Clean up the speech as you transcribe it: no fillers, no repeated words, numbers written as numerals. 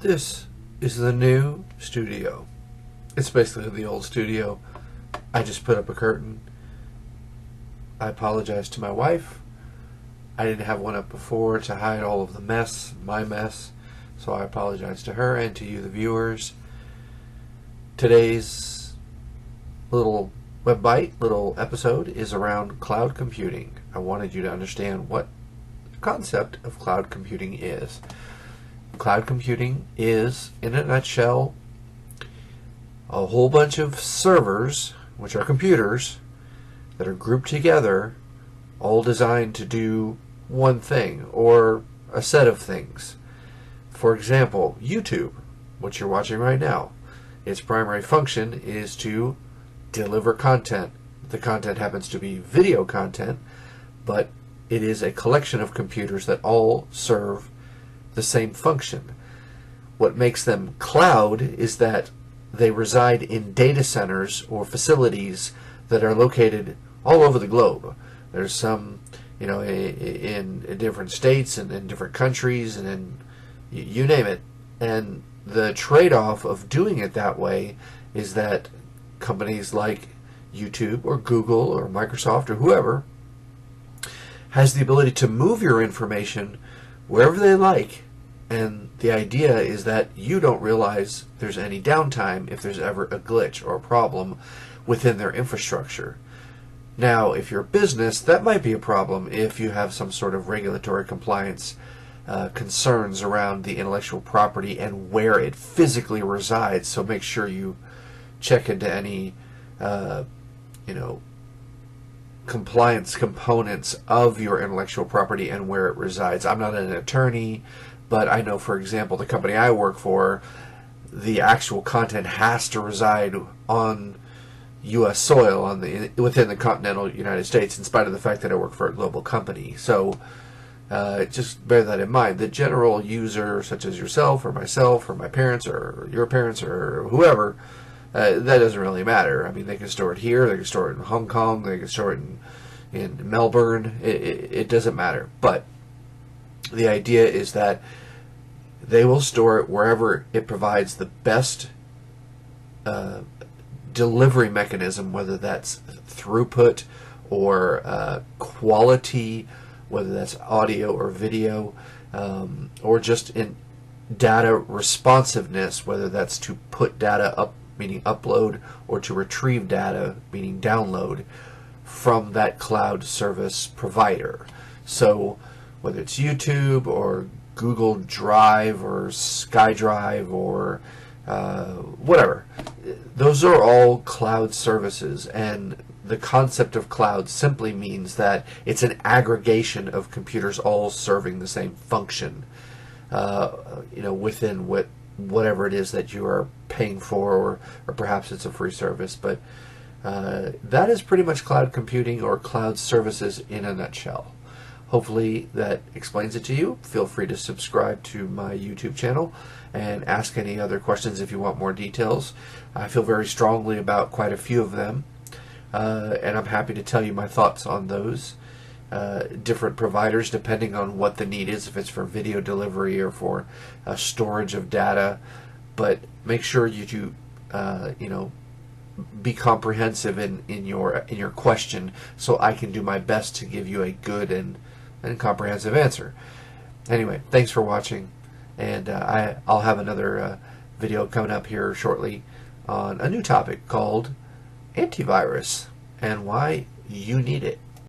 This is the new studio. It's basically the old studio. I just put up a curtain. I apologize to my wife. I didn't have one up before to hide all of the mess, my mess. So I apologize to her and to you, the viewers. Today's little web bite, little episode is around cloud computing. I wanted you to understand what the concept of cloud computing is. Cloud computing is, in a nutshell, a whole bunch of servers, which are computers, that are grouped together, all designed to do one thing, or a set of things. For example, YouTube, which you're watching right now, its primary function is to deliver content. The content happens to be video content, but it is a collection of computers that all serve the same function. What makes them cloud is that they reside in data centers or facilities that are located all over the globe. There's some, in different states and in different countries and in you name it. And the trade-off of doing it that way is that companies like YouTube or Google or Microsoft or whoever has the ability to move your information wherever they like. And the idea is that you don't realize there's any downtime if there's ever a glitch or a problem within their infrastructure. Now, if you're a business, that might be a problem if you have some sort of regulatory compliance concerns around the intellectual property and where it physically resides. So make sure you check into any, compliance components of your intellectual property and where it resides. I'm not an attorney, but I know, for example, the company I work for, the actual content has to reside on U.S. soil within the continental United States, in spite of the fact that I work for a global company. So just bear that in mind. The general user, such as yourself or myself or my parents or your parents or whoever, that doesn't really matter. I mean, they can store it here, they can store it in Hong Kong, they can store it in Melbourne. It doesn't matter. But the idea is that they will store it wherever it provides the best delivery mechanism, whether that's throughput or quality, whether that's audio or video, or just in data responsiveness, whether that's to put data up, meaning upload, or to retrieve data, meaning download, from that cloud service provider. So whether it's YouTube or Google Drive or SkyDrive or whatever, those are all cloud services, and the concept of cloud simply means that it's an aggregation of computers all serving the same function, within whatever it is that you are paying for, or perhaps it's a free service. But that is pretty much cloud computing or cloud services in a nutshell. Hopefully that explains it to you. Feel free to subscribe to my YouTube channel and ask any other questions if you want more details. I feel very strongly about quite a few of them, and I'm happy to tell you my thoughts on those. Different providers, depending on what the need is, if it's for video delivery or for storage of data. But make sure you do, be comprehensive in your question, so I can do my best to give you a good and comprehensive answer. Anyway, thanks for watching, and I'll have another video coming up here shortly on a new topic called antivirus and why you need it.